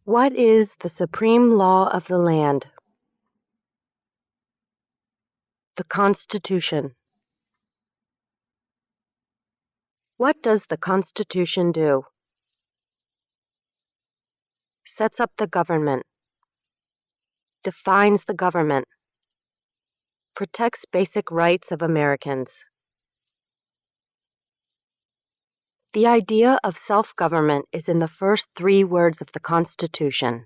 What is the supreme law of the land? The Constitution. What does the Constitution do? Sets up the government. Defines the government. Protects basic rights of Americans. The idea of self-government is in the first 3 words of the Constitution.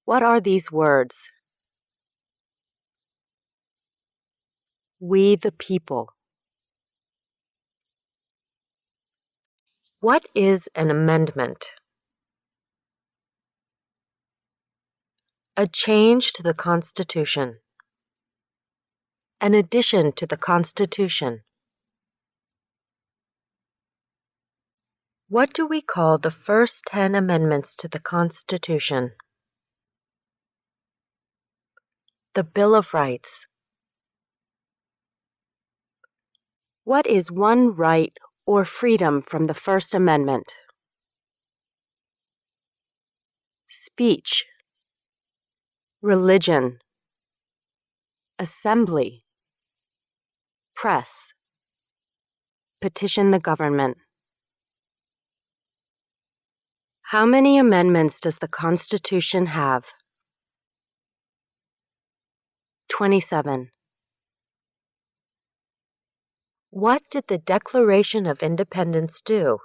What are these words? We the people. What is an amendment? A change to the Constitution. An addition to the Constitution. What do we call the first 10 amendments to the Constitution? The Bill of Rights. What is one right or freedom from the First Amendment? Speech. Religion. Assembly. Press. Petition the government. How many amendments does the Constitution have? 27. What did the Declaration of Independence do?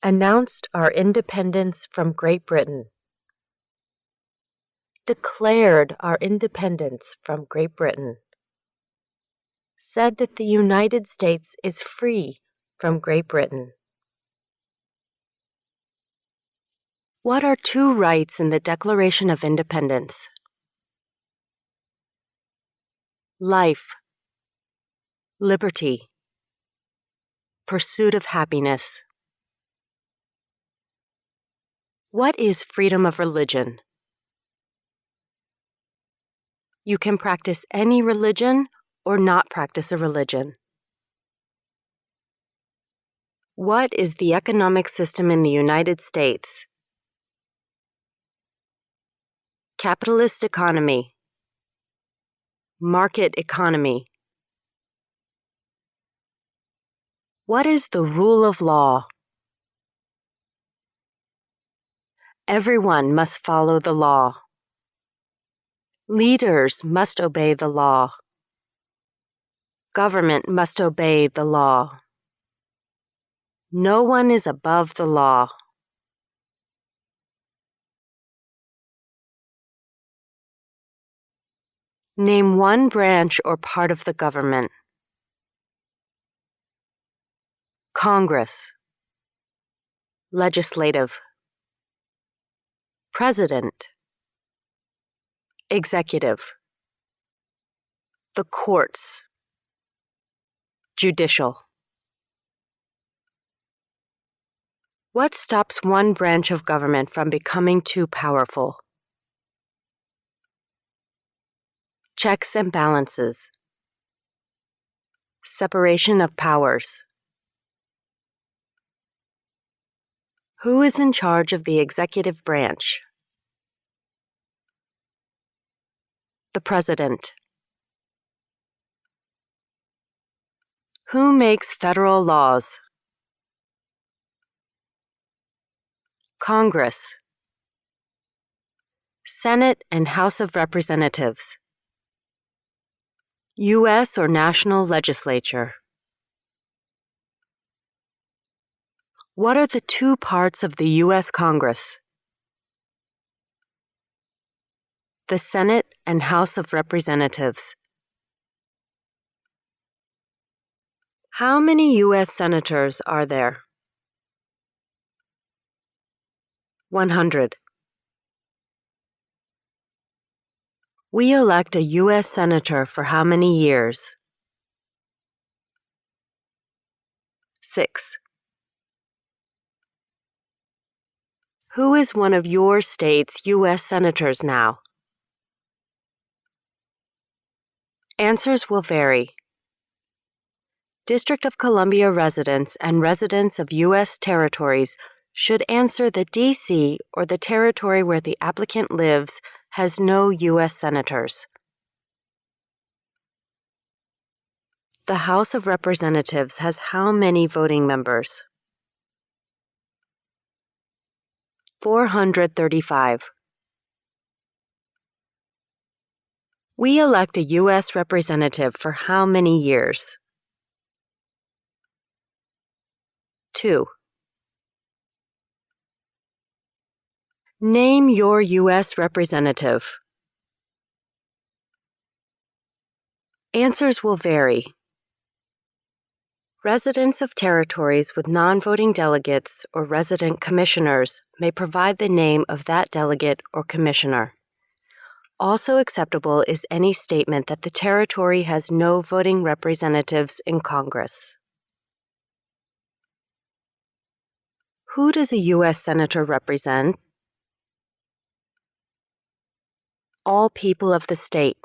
Announced our independence from Great Britain. Declared our independence from Great Britain. Said that the United States is free from Great Britain. What are 2 rights in the Declaration of Independence? Life, liberty, pursuit of happiness. What is freedom of religion? You can practice any religion or not practice a religion. What is the economic system in the United States? Capitalist economy. Market economy. What is the rule of law? Everyone must follow the law. Leaders must obey the law. Government must obey the law. No one is above the law. Name one branch or part of the government. Congress. Legislative. President. Executive. The courts. Judicial. What stops one branch of government from becoming too powerful? Checks and balances. Separation of powers. Who is in charge of the executive branch? The President. Who makes federal laws? Congress. Senate and House of Representatives. U.S. or national legislature. What are the 2 parts of the U.S. Congress? The Senate and House of Representatives. How many U.S. senators are there? 100. We elect a U.S. senator for how many years? 6. Who is one of your state's U.S. senators now? Answers will vary. District of Columbia residents and residents of U.S. territories should answer that D.C. or the territory where the applicant lives has no U.S. senators. The House of Representatives has how many voting members? 435. We elect a U.S. representative for how many years? 2. Name your U.S. representative. Answers will vary. Residents of territories with non-voting delegates or resident commissioners may provide the name of that delegate or commissioner. Also acceptable is any statement that the territory has no voting representatives in Congress. Who does a U.S. Senator represent? All people of the state.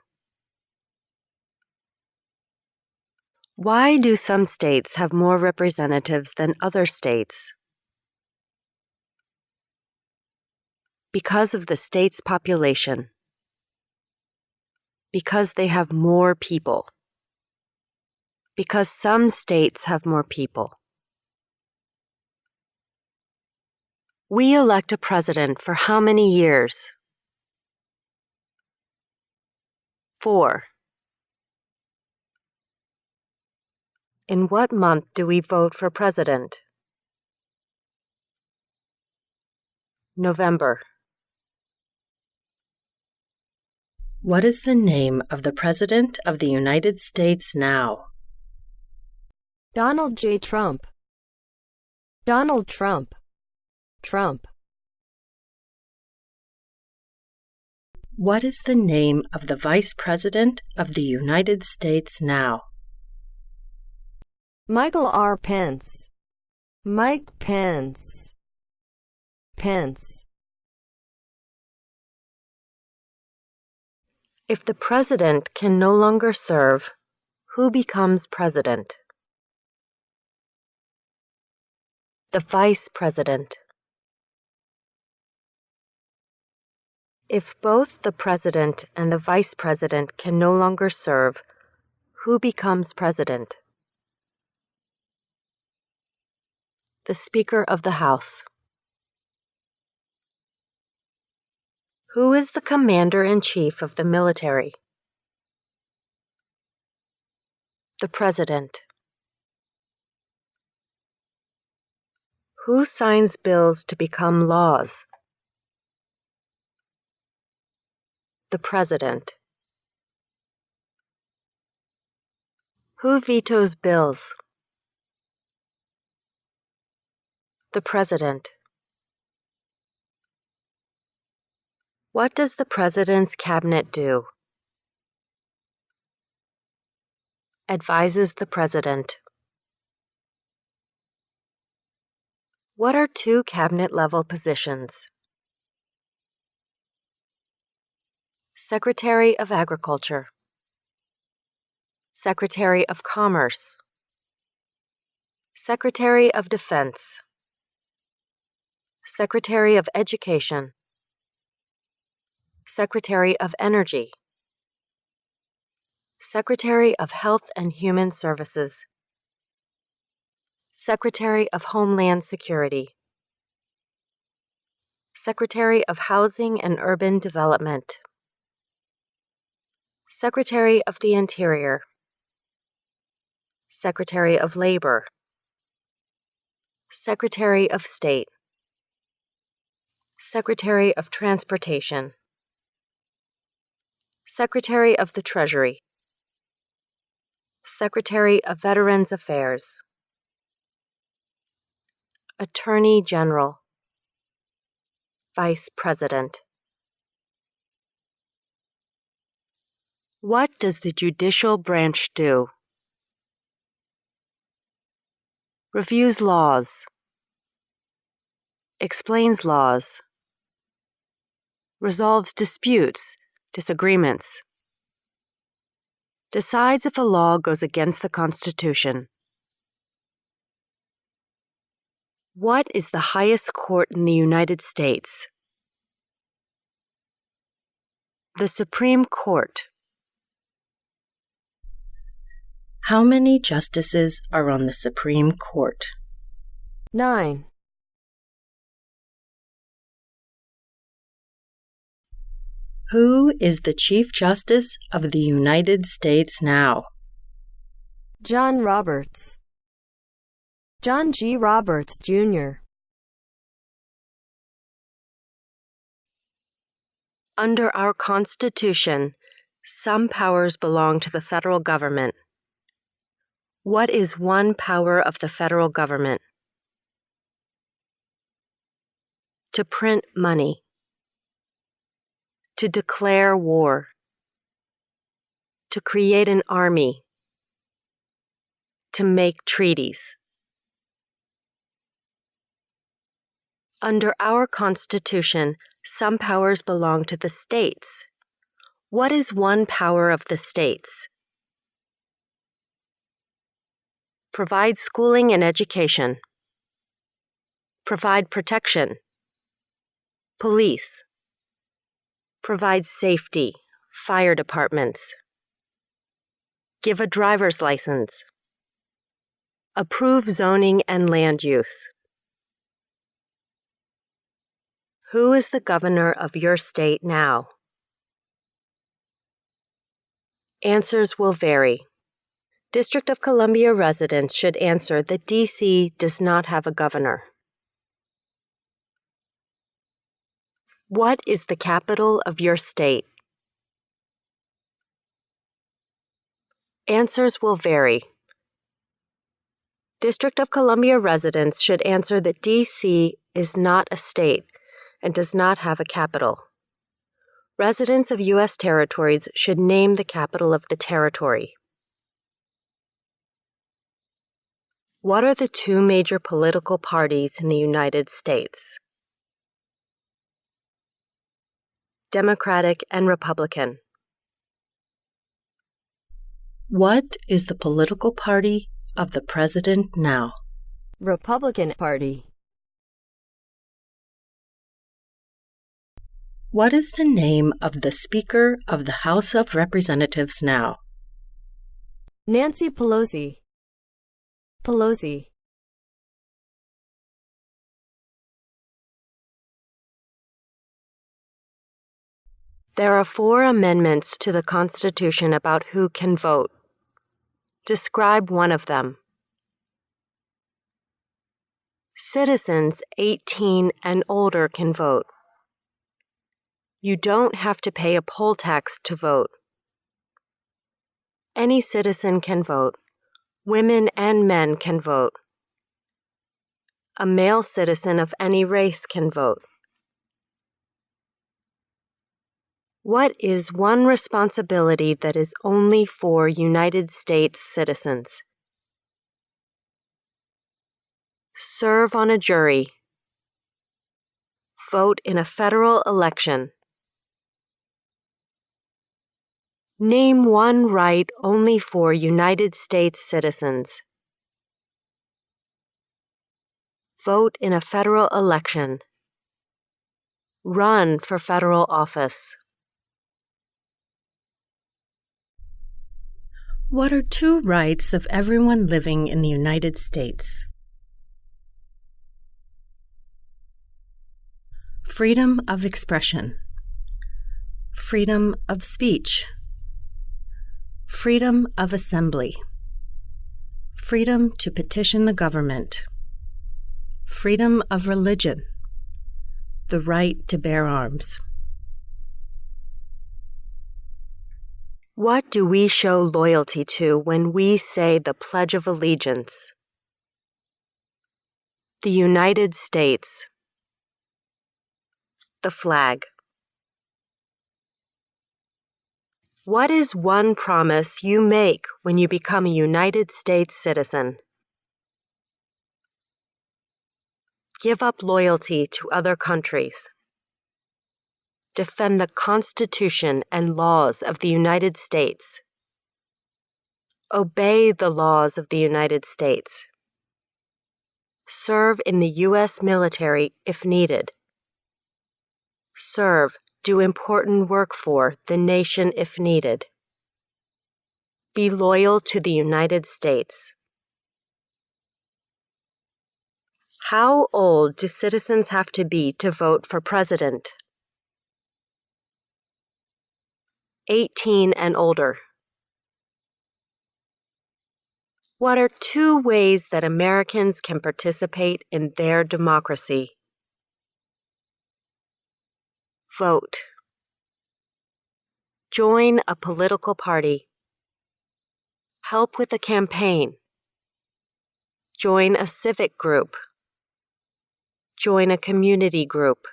Why do some states have more representatives than other states? Because of the state's population. Because they have more people. Because some states have more people. We elect a president for how many years? 4. In what month do we vote for president? November. What is the name of the President of the United States now? Donald J. Trump. Donald Trump. Trump. What is the name of the Vice President of the United States now? Michael R. Pence. Mike Pence. Pence. If the president can no longer serve, who becomes president? The vice president. If both the president and the vice president can no longer serve, who becomes president? The Speaker of the House. Who is the commander-in-chief of the military? The President. Who signs bills to become laws? The President. Who vetoes bills? The President. What does the President's cabinet do? Advises the President. What are two cabinet-level positions? Secretary of Agriculture. Secretary of Commerce. Secretary of Defense. Secretary of Education. Secretary of Energy. Secretary of Health and Human Services. Secretary of Homeland Security. Secretary of Housing and Urban Development. Secretary of the Interior. Secretary of Labor. Secretary of State. Secretary of Transportation. Secretary of the Treasury. Secretary of Veterans Affairs. Attorney General. Vice President. What does the judicial branch do? Reviews laws. Explains laws. Resolves disputes, disagreements. Decides if a law goes against the Constitution. What is the highest court in the United States? The Supreme Court. How many justices are on the Supreme Court? 9. Who is the Chief Justice of the United States now? John Roberts. John G. Roberts, Jr. Under our Constitution, some powers belong to the federal government. What is one power of the federal government? To print money. To declare war. To create an army. To make treaties. Under our Constitution, some powers belong to the states. What is one power of the states? Provide schooling and education. Provide protection. Police. Provide safety, fire departments. Give a driver's license. Approve zoning and land use. Who is the governor of your state now? Answers will vary. District of Columbia residents should answer that D.C. does not have a governor. What is the capital of your state? Answers will vary. District of Columbia residents should answer that D.C. is not a state and does not have a capital. Residents of U.S. territories should name the capital of the territory. What are the two major political parties in the United States? Democratic and Republican. What is the political party of the president now? Republican Party. What is the name of the Speaker of the House of Representatives now? Nancy Pelosi. Pelosi. There are 4 amendments to the Constitution about who can vote. Describe one of them. Citizens 18 and older can vote. You don't have to pay a poll tax to vote. Any citizen can vote. Women and men can vote. A male citizen of any race can vote. What is one responsibility that is only for United States citizens? Serve on a jury. Vote in a federal election. Name one right only for United States citizens. Vote in a federal election. Run for federal office. What are 2 rights of everyone living in the United States? Freedom of expression. Freedom of speech. Freedom of assembly. Freedom to petition the government. Freedom of religion. The right to bear arms. What do we show loyalty to when we say the Pledge of Allegiance? The United States. The flag. What is one promise you make when you become a United States citizen? Give up loyalty to other countries. Defend the Constitution and laws of the United States. Obey the laws of the United States. Serve in the U.S. military if needed. Serve, do important work for the nation if needed. Be loyal to the United States. How old do citizens have to be to vote for president? 18 and older. What are 2 ways that Americans can participate in their democracy? Vote. Join a political party. Help with a campaign. Join a civic group. Join a community group.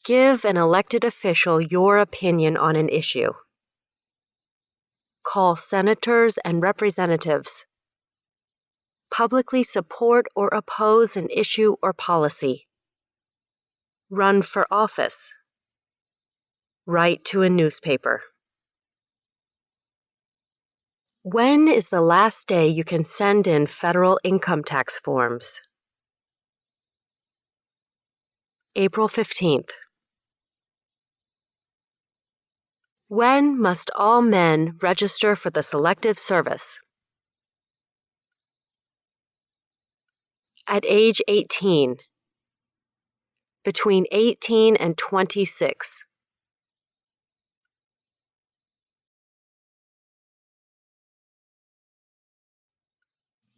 Give an elected official your opinion on an issue. Call senators and representatives. Publicly support or oppose an issue or policy. Run for office. Write to a newspaper. When is the last day you can send in federal income tax forms? April 15th. When must all men register for the Selective Service? At age 18. Between 18 and 26.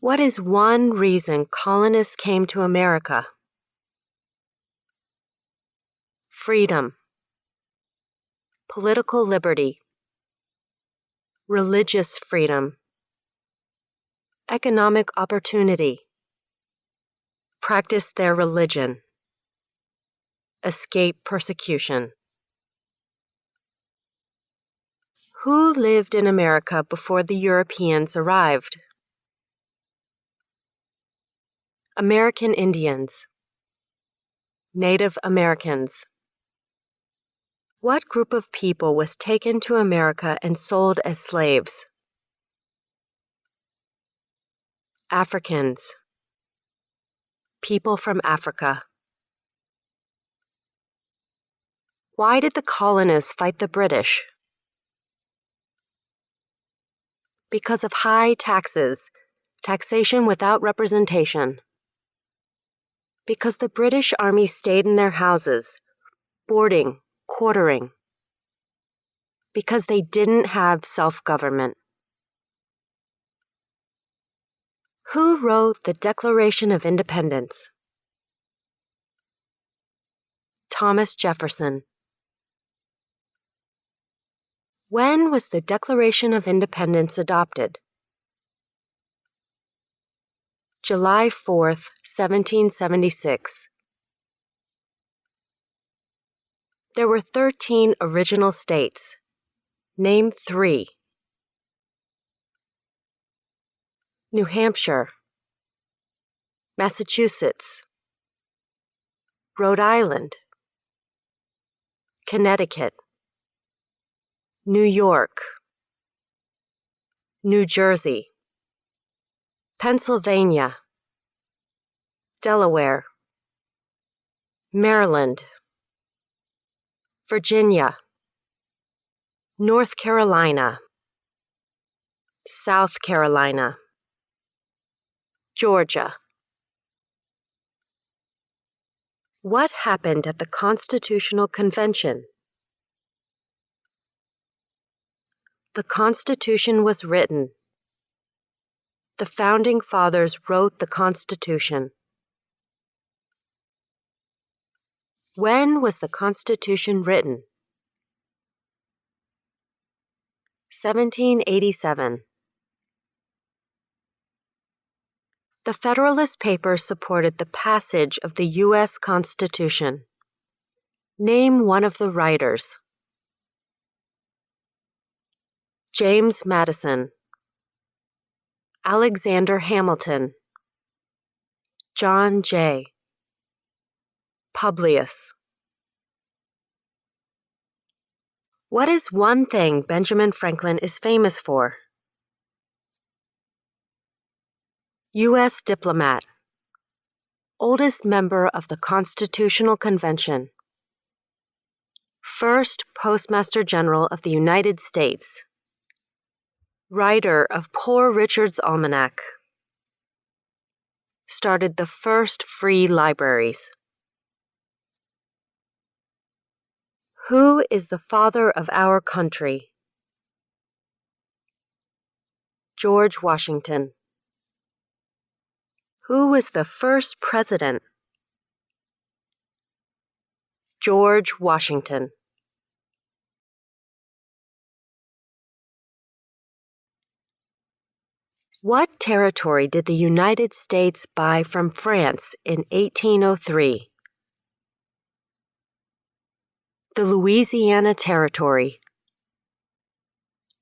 What is one reason colonists came to America? Freedom. Political liberty. Religious freedom. Economic opportunity. Practice their religion. Escape persecution. Who lived in America before the Europeans arrived? American Indians. Native Americans. What group of people was taken to America and sold as slaves? Africans. People from Africa. Why did the colonists fight the British? Because of high taxes, taxation without representation. Because the British Army stayed in their houses, boarding, quartering. Because they didn't have self-government. Who wrote the Declaration of Independence? Thomas Jefferson. When was the Declaration of Independence adopted? July 4th, 1776. There were 13 original states. Name 3. New Hampshire. Massachusetts. Rhode Island. Connecticut. New York. New Jersey. Pennsylvania. Delaware. Maryland. Virginia. North Carolina. South Carolina. Georgia. What happened at the Constitutional Convention? The Constitution was written. The Founding Fathers wrote the Constitution. When was the Constitution written? 1787. The Federalist Papers supported the passage of the U.S. Constitution. Name one of the writers. James Madison. Alexander Hamilton. John Jay. Publius. What is one thing Benjamin Franklin is famous for? U.S. diplomat. Oldest member of the Constitutional Convention. First Postmaster General of the United States. Writer of Poor Richard's Almanac. Started the first free libraries. Who is the father of our country? George Washington. Who was the first president? George Washington. What territory did the United States buy from France in 1803? The Louisiana Territory.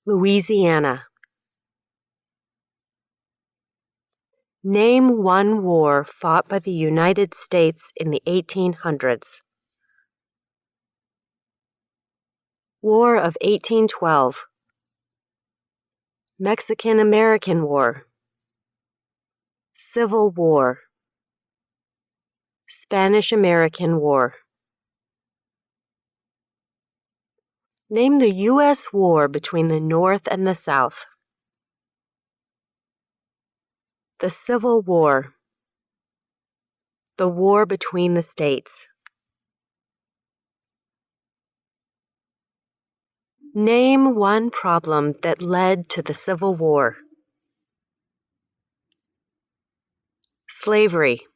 Louisiana. Name one war fought by the United States in the 1800s. War of 1812. Mexican-American War. Civil War. Spanish-American War. Name the U.S. war between the North and the South. The Civil War. The war between the states. Name one problem that led to the Civil War. Slavery.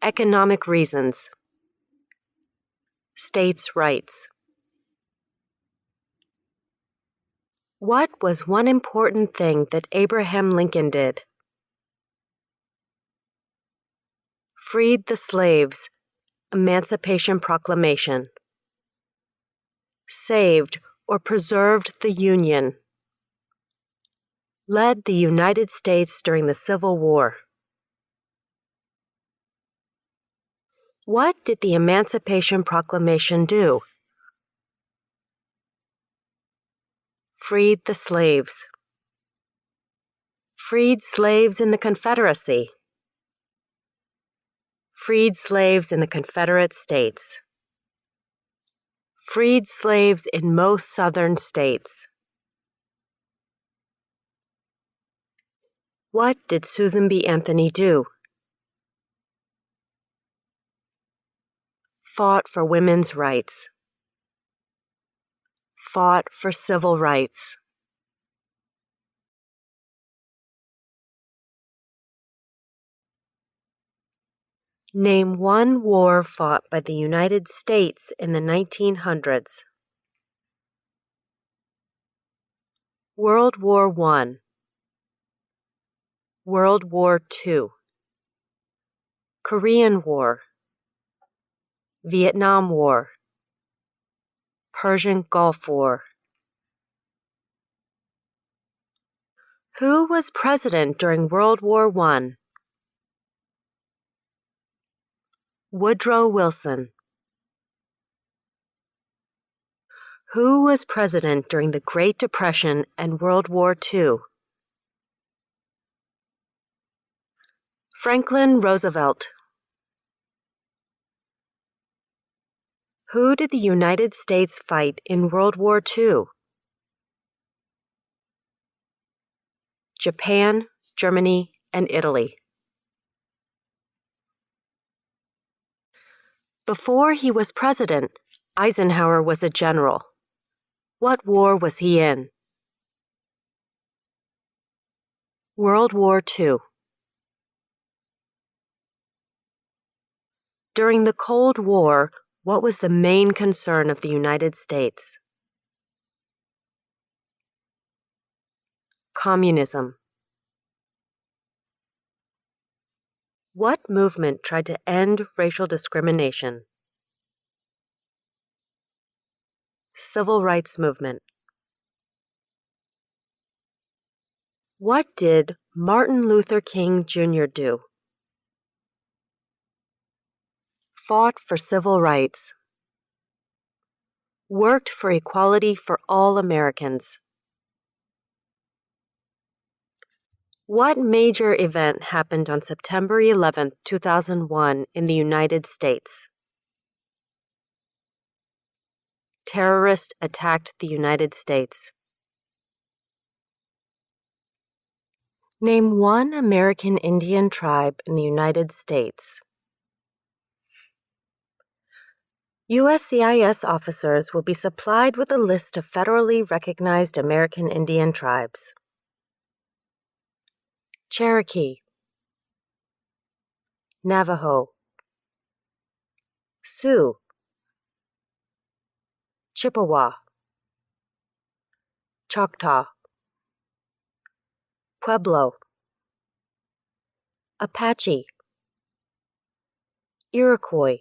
Economic reasons. States' rights. What was one important thing that Abraham Lincoln did? Freed the slaves. Emancipation Proclamation. Saved or preserved the Union. Led the United States during the Civil War. What did the Emancipation Proclamation do? Freed the slaves. Freed slaves in the Confederacy. Freed slaves in the Confederate States. Freed slaves in most southern states. What did Susan B. Anthony do? Fought for women's rights. Fought for civil rights. Name one war fought by the United States in the 1900s. World War I. World War II. Korean War. Vietnam War. Persian Gulf War. Who was president during World War I? Woodrow Wilson. Who was president during the Great Depression and World War II? Franklin Roosevelt. Who did the United States fight in World War II? Japan, Germany, and Italy. Before he was president, Eisenhower was a general. What war was he in? World War II. During the Cold War, what was the main concern of the United States? Communism. What movement tried to end racial discrimination? Civil rights movement. What did Martin Luther King Jr. do? Fought for civil rights. Worked for equality for all Americans. What major event happened on September 11, 2001 in the United States? Terrorists attacked the United States. Name one American Indian tribe in the United States. USCIS officers will be supplied with a list of federally recognized American Indian tribes. Cherokee, Navajo, Sioux, Chippewa, Choctaw, Pueblo, Apache, Iroquois,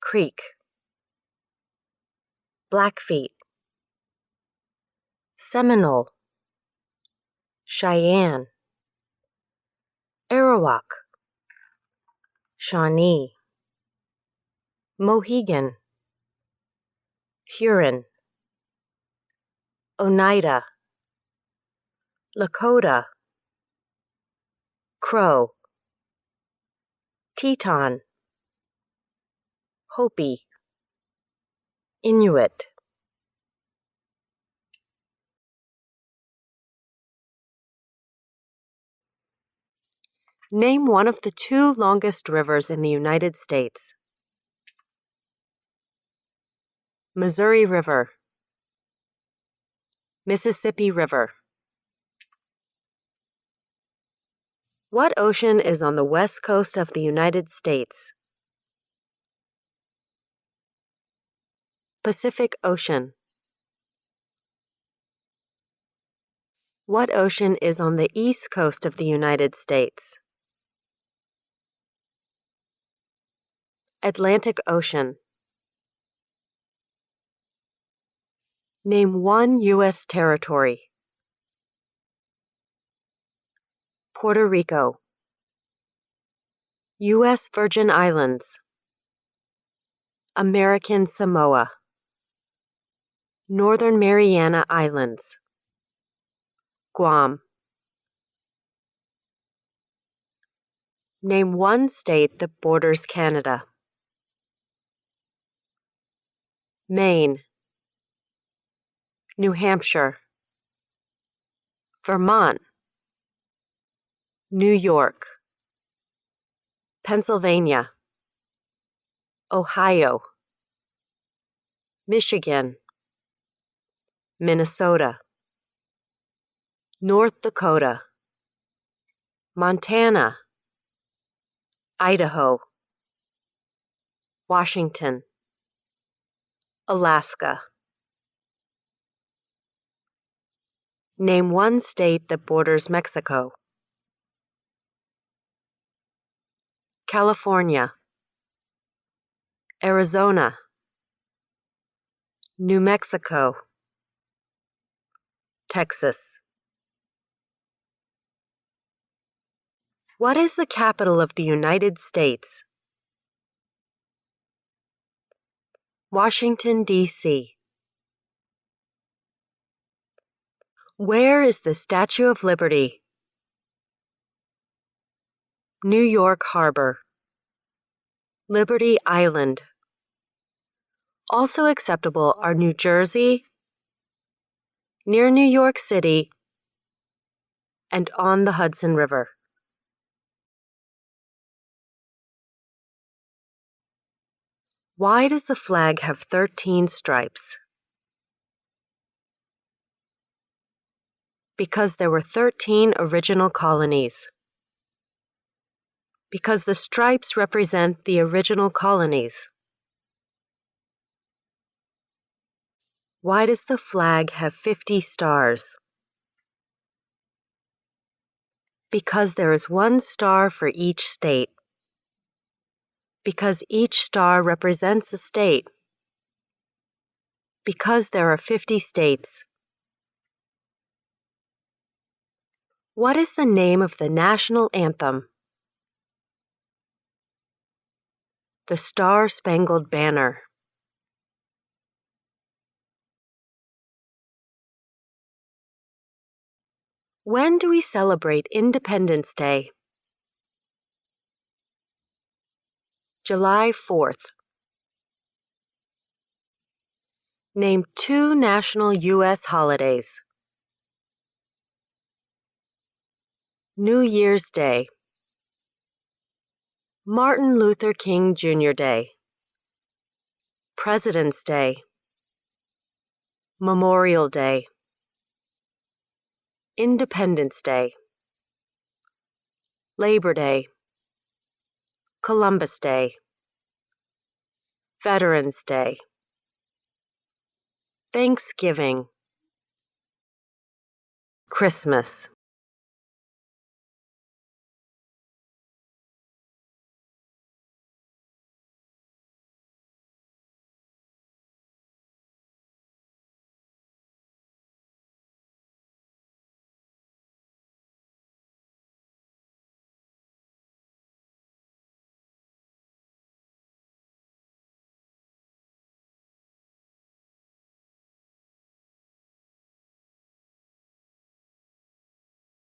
Creek, Blackfeet, Seminole, Cheyenne, Arawak, Shawnee, Mohegan, Huron, Oneida, Lakota, Crow, Teton, Hopi, Inuit. Name one of the two longest rivers in the United States. Missouri River, Mississippi River. What ocean is on the west coast of the United States? Pacific Ocean. What ocean is on the east coast of the United States? Atlantic Ocean. Name one U.S. territory. Puerto Rico, U.S. Virgin Islands, American Samoa, Northern Mariana Islands, Guam. Name one state that borders Canada. Maine, New Hampshire, Vermont, New York, Pennsylvania, Ohio, Michigan, Minnesota, North Dakota, Montana, Idaho, Washington, Alaska. Name one state that borders Mexico. California, Arizona, New Mexico, Texas. What is the capital of the United States? Washington, D.C. Where is the Statue of Liberty? New York Harbor, Liberty Island. Also acceptable are New Jersey, near New York City, and on the Hudson River. Why does the flag have 13 stripes? Because there were 13 original colonies. Because the stripes represent the original colonies. Why does the flag have 50 stars? Because there is one star for each state. Because each star represents a state. Because there are 50 states. What is the name of the national anthem? The Star-Spangled Banner. When do we celebrate Independence Day? July 4th. Name 2 national U.S. holidays. New Year's Day, Martin Luther King Jr. Day, President's Day, Memorial Day, Independence Day, Labor Day, Columbus Day, Veterans Day, Thanksgiving, Christmas.